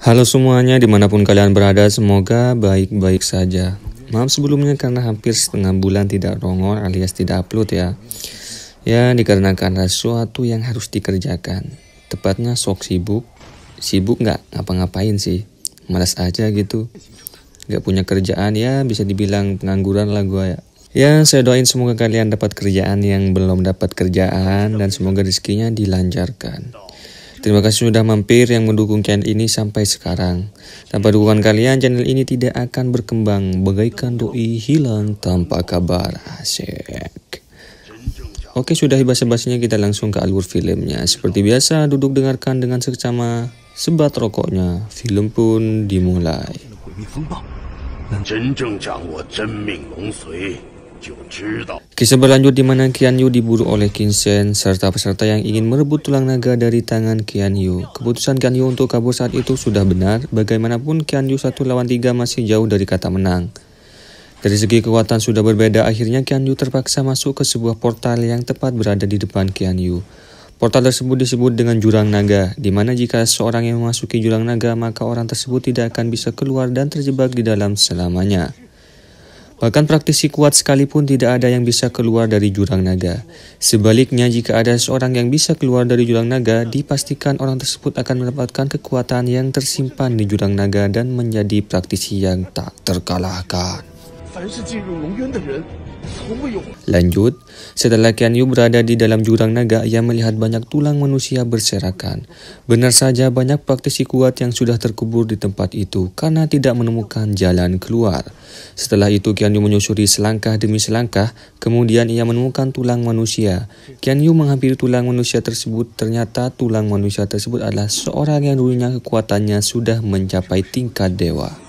Halo semuanya, dimanapun kalian berada, semoga baik-baik saja. Maaf sebelumnya karena hampir setengah bulan tidak nongol alias tidak upload ya. Ya, dikarenakan ada sesuatu yang harus dikerjakan. Tepatnya sok sibuk. Sibuk nggak ngapa-ngapain sih. Malas aja gitu. Nggak punya kerjaan ya, bisa dibilang pengangguran lah gue ya. Ya, saya doain semoga kalian dapat kerjaan yang belum dapat kerjaan dan semoga rezekinya dilancarkan. Terima kasih sudah mampir yang mendukung channel ini sampai sekarang. Tanpa dukungan kalian, channel ini tidak akan berkembang bagaikan doi hilang tanpa kabar. Asyik. Oke, sudah basa-basinya kita langsung ke alur filmnya. Seperti biasa, duduk dengarkan dengan seksama, sebat rokoknya. Film pun dimulai. Kisah berlanjut di mana Qian Yu diburu oleh Qin Shen serta peserta yang ingin merebut tulang naga dari tangan Qian Yu. Keputusan Qian Yu untuk kabur saat itu sudah benar. Bagaimanapun Qian Yu 1 lawan 3 masih jauh dari kata menang. Dari segi kekuatan sudah berbeda, akhirnya Qian Yu terpaksa masuk ke sebuah portal yang tepat berada di depan Qian Yu. Portal tersebut disebut dengan jurang naga, di mana jika seorang yang memasuki jurang naga, maka orang tersebut tidak akan bisa keluar dan terjebak di dalam selamanya. Bahkan praktisi kuat sekalipun tidak ada yang bisa keluar dari jurang naga. Sebaliknya, jika ada seorang yang bisa keluar dari jurang naga, dipastikan orang tersebut akan mendapatkan kekuatan yang tersimpan di jurang naga dan menjadi praktisi yang tak terkalahkan. Lanjut, setelah Qian Yu berada di dalam jurang naga, ia melihat banyak tulang manusia berserakan. Benar saja banyak praktisi kuat yang sudah terkubur di tempat itu karena tidak menemukan jalan keluar. Setelah itu Qian Yu menyusuri selangkah demi selangkah, kemudian ia menemukan tulang manusia. Qian Yu menghampiri tulang manusia tersebut, ternyata tulang manusia tersebut adalah seorang yang dulunya kekuatannya sudah mencapai tingkat dewa.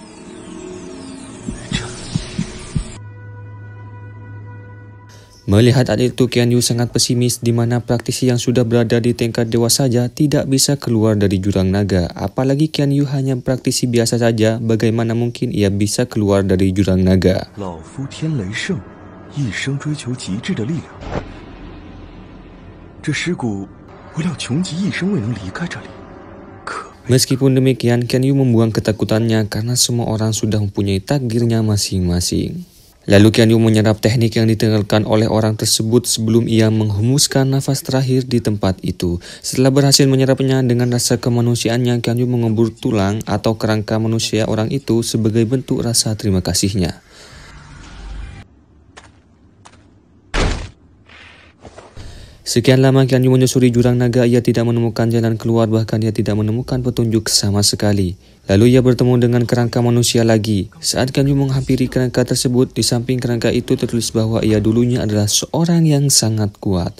Melihat hal itu, Qian Yu sangat pesimis di mana praktisi yang sudah berada di tingkat dewa saja tidak bisa keluar dari jurang naga. Apalagi Qian Yu hanya praktisi biasa saja, bagaimana mungkin ia bisa keluar dari jurang naga? Meskipun demikian, Qian Yu membuang ketakutannya karena semua orang sudah mempunyai takdirnya masing-masing. Lalu Qian Yu menyerap teknik yang ditinggalkan oleh orang tersebut sebelum ia menghembuskan nafas terakhir di tempat itu. Setelah berhasil menyerapnya dengan rasa kemanusiaannya, Qian Yu mengembur tulang atau kerangka manusia orang itu sebagai bentuk rasa terima kasihnya. Sekian lama Qian Yu menyusuri jurang naga, ia tidak menemukan jalan keluar, bahkan ia tidak menemukan petunjuk sama sekali. Lalu ia bertemu dengan kerangka manusia lagi. Saat Qian Yu menghampiri kerangka tersebut, di samping kerangka itu tertulis bahwa ia dulunya adalah seorang yang sangat kuat.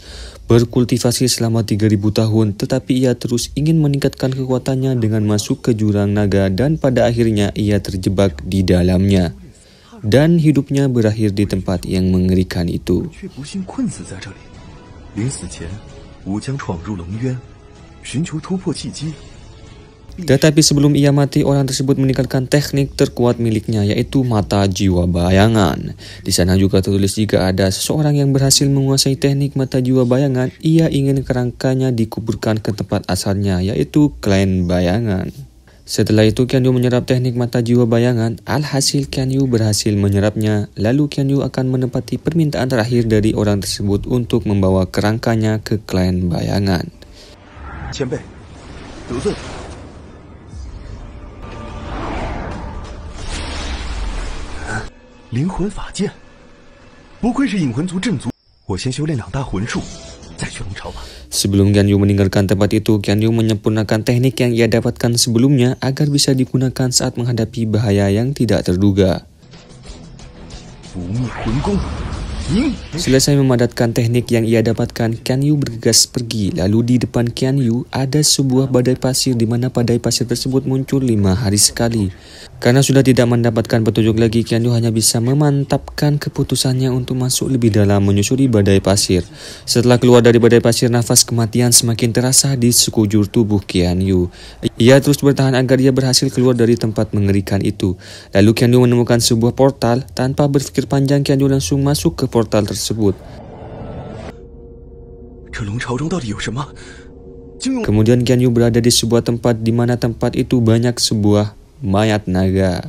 Berkultivasi selama 3000 tahun, tetapi ia terus ingin meningkatkan kekuatannya dengan masuk ke jurang naga dan pada akhirnya ia terjebak di dalamnya. Dan hidupnya berakhir di tempat yang mengerikan itu. Tetapi sebelum ia mati, orang tersebut meninggalkan teknik terkuat miliknya, yaitu mata jiwa bayangan. Di sana juga tertulis jika ada seseorang yang berhasil menguasai teknik mata jiwa bayangan, ia ingin kerangkanya dikuburkan ke tempat asalnya, yaitu klan bayangan. Setelah itu Qian Yu menyerap teknik mata jiwa bayangan. Alhasil Qian Yu berhasil menyerapnya. Lalu Qian Yu akan menepati permintaan terakhir dari orang tersebut untuk membawa kerangkanya ke klan bayangan. Sebelum Qian Yu meninggalkan tempat itu, Qian Yu menyempurnakan teknik yang ia dapatkan sebelumnya agar bisa digunakan saat menghadapi bahaya yang tidak terduga. Selesai memadatkan teknik yang ia dapatkan, Qian Yu bergegas pergi. Lalu di depan Qian Yu ada sebuah badai pasir di mana badai pasir tersebut muncul 5 hari sekali. Karena sudah tidak mendapatkan petunjuk lagi, Qian Yu hanya bisa memantapkan keputusannya untuk masuk lebih dalam menyusuri badai pasir. Setelah keluar dari badai pasir, nafas kematian semakin terasa di sekujur tubuh Qian Yu. Ia terus bertahan agar ia berhasil keluar dari tempat mengerikan itu. Lalu Qian Yu menemukan sebuah portal. Tanpa berpikir panjang, Qian Yu langsung masuk ke portal tersebut. Kemudian Qian Yu berada di sebuah tempat di mana tempat itu banyak sebuah mayat naga.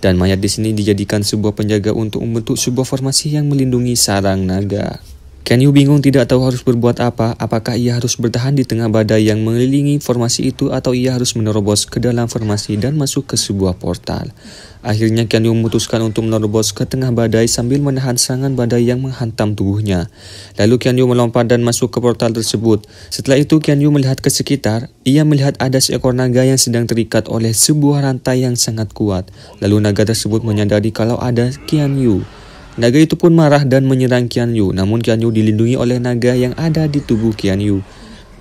Dan mayat di sini dijadikan sebuah penjaga untuk membentuk sebuah formasi yang melindungi sarang naga. Qian Yu bingung tidak tahu harus berbuat apa, apakah ia harus bertahan di tengah badai yang mengelilingi formasi itu atau ia harus menerobos ke dalam formasi dan masuk ke sebuah portal. Akhirnya Qian Yu memutuskan untuk menerobos ke tengah badai sambil menahan serangan badai yang menghantam tubuhnya. Lalu Qian Yu melompat dan masuk ke portal tersebut. Setelah itu Qian Yu melihat ke sekitar, ia melihat ada seekor naga yang sedang terikat oleh sebuah rantai yang sangat kuat. Lalu naga tersebut menyadari kalau ada Qian Yu. Naga itu pun marah dan menyerang Qian Yu, namun Qian Yu dilindungi oleh naga yang ada di tubuh Qian Yu.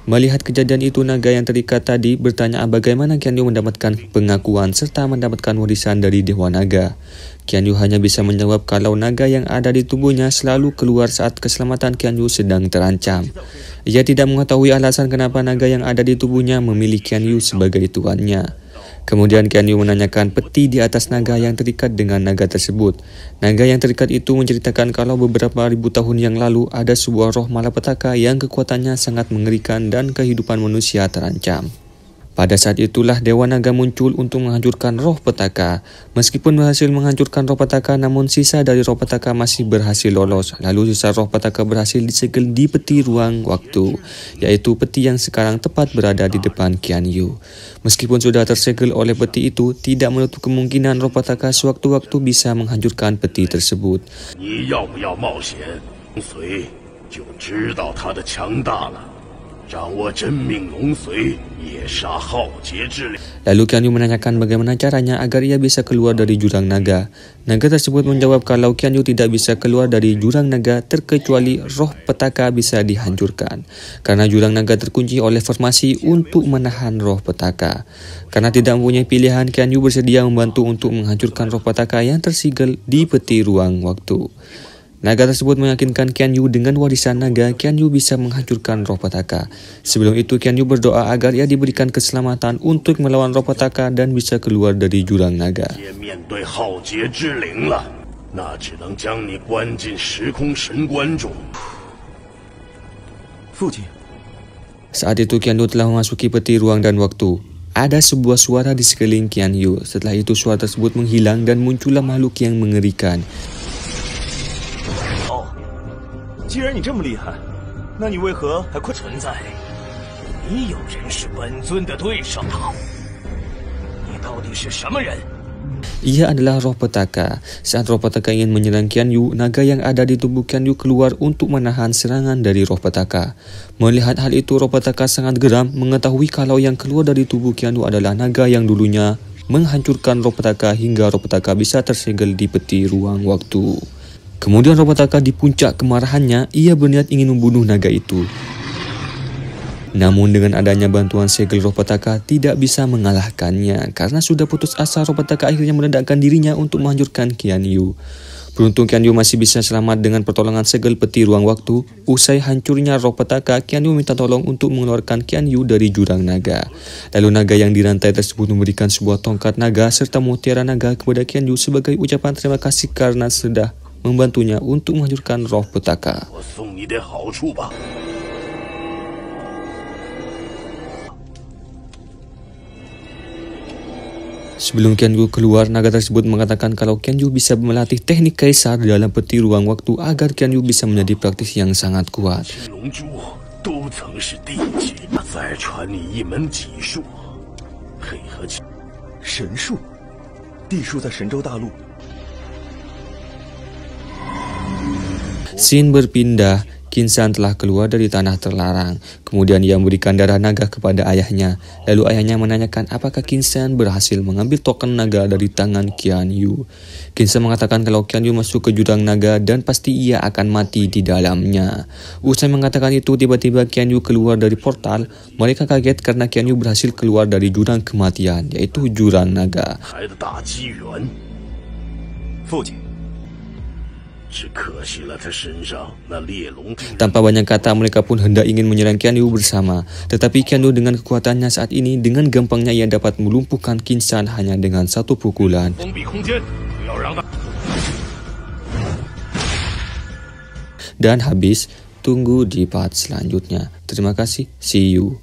Melihat kejadian itu, naga yang terikat tadi bertanya bagaimana Qian Yu mendapatkan pengakuan serta mendapatkan warisan dari Dewa Naga. Qian Yu hanya bisa menjawab kalau naga yang ada di tubuhnya selalu keluar saat keselamatan Qian Yu sedang terancam. Ia tidak mengetahui alasan kenapa naga yang ada di tubuhnya memilih Qian Yu sebagai tuannya. Kemudian Qian Yu menanyakan peti di atas naga yang terikat dengan naga tersebut. Naga yang terikat itu menceritakan kalau beberapa ribu tahun yang lalu ada sebuah roh malapetaka yang kekuatannya sangat mengerikan dan kehidupan manusia terancam. Pada saat itulah Dewa Naga muncul untuk menghancurkan roh petaka. Meskipun berhasil menghancurkan roh petaka, namun sisa dari roh petaka masih berhasil lolos. Lalu sisa roh petaka berhasil disegel di peti ruang waktu, yaitu peti yang sekarang tepat berada di depan Qian Yu. Meskipun sudah tersegel oleh peti itu, tidak menutup kemungkinan roh petaka sewaktu-waktu bisa menghancurkan peti tersebut. Lalu Qian Yu menanyakan bagaimana caranya agar ia bisa keluar dari jurang naga. Naga tersebut menjawab kalau Qian Yu tidak bisa keluar dari jurang naga terkecuali roh petaka bisa dihancurkan. Karena jurang naga terkunci oleh formasi untuk menahan roh petaka. Karena tidak mempunyai pilihan, Qian Yu bersedia membantu untuk menghancurkan roh petaka yang tersigel di peti ruang waktu. Naga tersebut meyakinkan Qian Yu dengan warisan naga, Qian Yu bisa menghancurkan roh petaka. Sebelum itu Qian Yu berdoa agar ia diberikan keselamatan untuk melawan roh petaka dan bisa keluar dari jurang naga. Saat itu Qian Yu telah memasuki peti ruang dan waktu. Ada sebuah suara di sekeliling Qian Yu. Setelah itu suara tersebut menghilang dan muncullah makhluk yang mengerikan. 既然你这么厉害，那你为何还困存在？你有人是本尊的对手，你到底是什么人？ Ia adalah roh petaka. Saat roh petaka ingin menyerang Qian Yu, naga yang ada di tubuh Qian Yu keluar untuk menahan serangan dari roh petaka. Melihat hal itu, roh petaka sangat geram mengetahui kalau yang keluar dari tubuh Qian Yu adalah naga yang dulunya menghancurkan roh petaka hingga roh petaka bisa tersegel di peti ruang waktu. Kemudian roh petaka di puncak kemarahannya, ia berniat ingin membunuh naga itu. Namun dengan adanya bantuan segel roh petaka tidak bisa mengalahkannya. Karena sudah putus asa, roh petaka akhirnya meledakkan dirinya untuk menghancurkan Qian Yu. Beruntung Qian Yu masih bisa selamat dengan pertolongan segel peti ruang waktu. Usai hancurnya roh petaka, Qian Yu minta tolong untuk mengeluarkan Qian Yu dari jurang naga. Lalu naga yang dirantai tersebut memberikan sebuah tongkat naga serta mutiara naga kepada Qian Yu sebagai ucapan terima kasih karena sudah membantunya untuk menghancurkan roh petaka. Sebelum Qian Yu keluar, naga tersebut mengatakan kalau Qian Yu bisa melatih teknik kaisar dalam peti ruang waktu agar Qian Yu bisa menjadi praktisi yang sangat kuat. Scene berpindah, Qin San telah keluar dari tanah terlarang. Kemudian ia memberikan darah naga kepada ayahnya. Lalu ayahnya menanyakan apakah Qin San berhasil mengambil token naga dari tangan Qian Yu. Qin San mengatakan kalau Qian Yu masuk ke jurang naga dan pasti ia akan mati di dalamnya. Usai mengatakan itu, tiba-tiba Qian Yu keluar dari portal. Mereka kaget karena Qian Yu berhasil keluar dari jurang kematian, yaitu jurang naga. Tanpa banyak kata, mereka pun hendak ingin menyerang Qian Yu bersama. Tetapi Qian Yu dengan kekuatannya saat ini, dengan gampangnya ia dapat melumpuhkan Qin San hanya dengan satu pukulan. Dan habis, tunggu di part selanjutnya. Terima kasih, see you.